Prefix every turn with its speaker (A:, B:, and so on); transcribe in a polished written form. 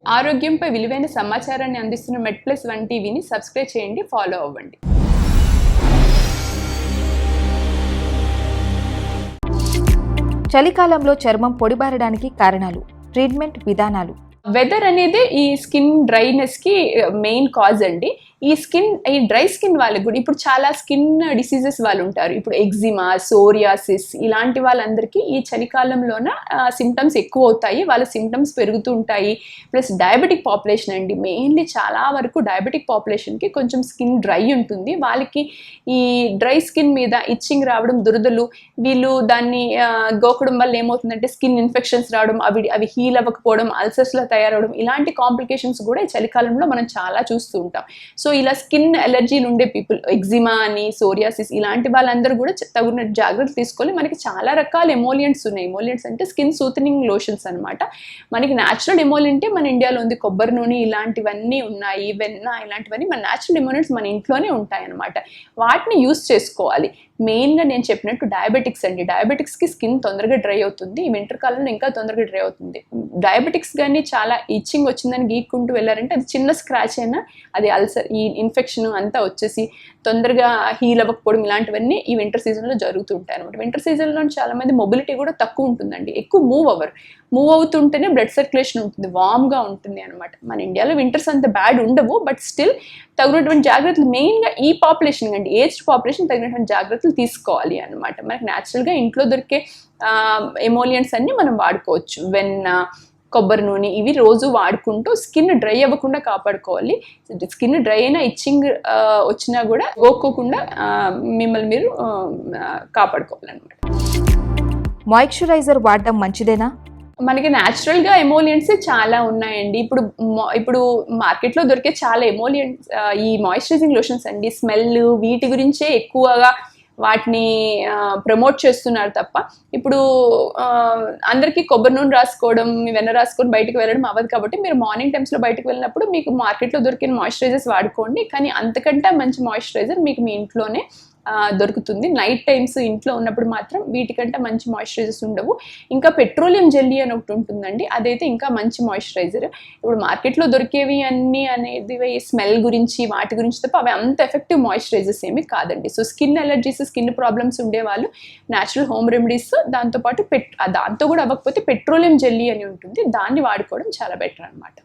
A: ఆరోగ్యంపై విలువైన సమాచారాన్ని అందిస్తున్న మెడ్ప్లస్ 1 టీవీని సబ్స్క్రైబ్ చేయండి, ఫాలో అవ్వండి.
B: చలికాలంలో చర్మం పొడిబారడానికి కారణాలు, ట్రీట్మెంట్ విధానాలు.
A: వెదర్ అనేది ఈ స్కిన్ డ్రైనెస్ కి మెయిన్ కాజ్ అండి. ఈ డ్రై స్కిన్ వాళ్ళకి కూడా ఇప్పుడు చాలా స్కిన్ డిసీజెస్ వాళ్ళు ఉంటారు. ఇప్పుడు ఎగ్జిమా, సోరియాసిస్ ఇలాంటి వాళ్ళందరికీ ఈ చలికాలంలోన సిమ్టమ్స్ ఎక్కువ అవుతాయి, వాళ్ళ సిమ్టమ్స్ పెరుగుతూ ఉంటాయి. ప్లస్ డయాబెటిక్ పాపులేషన్ అండి, మెయిన్లీ చాలా వరకు డయాబెటిక్ పాపులేషన్కి కొంచెం స్కిన్ డ్రై ఉంటుంది. వాళ్ళకి ఈ డ్రై స్కిన్ మీద ఇచ్చింగ్ రావడం, దురదలు, వీళ్ళు దాన్ని గోకడం వల్ల ఏమవుతుందంటే స్కిన్ ఇన్ఫెక్షన్స్ రావడం, అవి హీల్ అవ్వకపోవడం, అల్సర్స్లో తయారవడం, ఇలాంటి కాంప్లికేషన్స్ కూడా ఈ చలికాలంలో మనం చాలా చూస్తూ ఉంటాం. సో ఇలా స్కిన్ ఎలర్జీలు ఉండే పీపుల్, ఎగ్జిమా అని, సోరియాసిస్ ఇలాంటి వాళ్ళందరూ కూడా తగిన జాగ్రత్తలు తీసుకోవాలి. మనకి చాలా రకాల ఎమోలియంట్స్ ఉన్నాయి. ఎమోలియంట్స్ అంటే స్కిన్ సూతనింగ్ లోషన్స్ అనమాట. మనకి న్యాచురల్ ఎమోలియంటే మన ఇండియాలో ఉంది, కొబ్బరి నూనె ఇలాంటివన్నీ ఉన్నాయి, వెన్న ఇలాంటివన్నీ మన న్యాచురల్ ఎమోలియంట్స్ మన ఇంట్లోనే ఉంటాయి అనమాట. వాటిని యూస్ చేసుకోవాలి. మెయిన్గా నేను చెప్పినట్టు డయాబెటిక్స్ అండి, డయాబెటిక్స్కి స్కిన్ తొందరగా డ్రై అవుతుంది, ఈ వింటర్ కాలంలో ఇంకా తొందరగా డ్రై అవుతుంది. డయాబెటిక్స్ కానీ చాలా ఇచ్చింగ్ వచ్చిందని గీక్కుంటూ వెళ్ళారంటే అది చిన్న స్క్రాచ్ అయినా అది అల్సర్, ఈ ఇన్ఫెక్షన్ అంతా వచ్చేసి తొందరగా హీల్ అవ్వకపోవడం ఇలాంటివన్నీ ఈ వింటర్ సీజన్లో జరుగుతూ ఉంటాయి అనమాట. వింటర్ సీజన్లో చాలామంది మొబిలిటీ కూడా తక్కువ ఉంటుందండి, ఎక్కువ మూవ్ అవుతుంటేనే బ్లడ్ సర్క్యులేషన్ ఉంటుంది, వామ్గా ఉంటుంది అనమాట. మన ఇండియాలో వింటర్స్ అంత బ్యాడ్ ఉండవు, బట్ స్టిల్ తగినటువంటి జాగ్రత్తలు, మెయిన్గా ఈ పాపులేషన్ అండి, ఏజ్డ్ పాపులేషన్ తగినటువంటి జాగ్రత్తలు తీసుకోవాలి అనమాట. మనకి న్యాచురల్గా ఇంట్లో దొరికే ఎమోలియంట్స్ అన్ని మనం వాడుకోవచ్చు. వెన్న, కొబ్బరి నూనె ఇవి రోజు వాడుకుంటూ స్కిన్ డ్రై అవ్వకుండా కాపాడుకోవాలి. స్కిన్ డ్రై అయినా ఇచ్చింగ్ వచ్చినా కూడా గోక్కోకుండా మిమ్మల్ని మీరు కాపాడుకోవాలన్నమాట.
B: మాయిశ్చరైజర్ వాడడం మంచిదేనా?
A: మనకి న్యాచురల్గా ఎమోలియంట్స్ చాలా ఉన్నాయండి. ఇప్పుడు మార్కెట్లో దొరికే చాలా ఎమోలియంట్స్, ఈ మాయిశ్చరైజింగ్ లోషన్స్ అండి, స్మెల్ వీటి గురించే ఎక్కువగా వాటిని ప్రమోట్ చేస్తున్నారు తప్ప ఇప్పుడు అందరికీ కొబ్బరి నూనె రాసుకోవడం, వెన్న రాసుకొని బయటకు వెళ్ళడం అవ్వదు. కాబట్టి మీరు మార్నింగ్ టైమ్స్లో బయటకు వెళ్ళినప్పుడు మీకు మార్కెట్లో దొరికిన మాయిశ్చరైజర్స్ వాడుకోండి. కానీ అంతకంటే మంచి మాయిశ్చరైజర్ మీకు మీ ఇంట్లోనే దొరుకుతుంది. నైట్ టైమ్స్ ఇంట్లో ఉన్నప్పుడు మాత్రం వీటికంటే మంచి మాయిశ్చరైజర్స్ ఉండవు. ఇంకా పెట్రోలియం జెల్లీ అని ఒకటి ఉంటుందండి, అదైతే ఇంకా మంచి మాయిశ్చరైజర్. ఇప్పుడు మార్కెట్లో దొరికేవి అన్నీ అనేది స్మెల్ గురించి వాటి గురించి తప్ప అవి అంత ఎఫెక్టివ్ మాయిశ్చరైజర్స్ ఏమి కాదండి. So skin allergies, skin problems ఉండేవాళ్ళు న్యాచురల్ హోమ్ రెమెడీస్, దాంతోపాటు దాంతో కూడా అవ్వకపోతే పెట్రోలియం జెల్లీ అని ఉంటుంది, దాన్ని వాడుకోవడం చాలా బెటర్ అనమాట.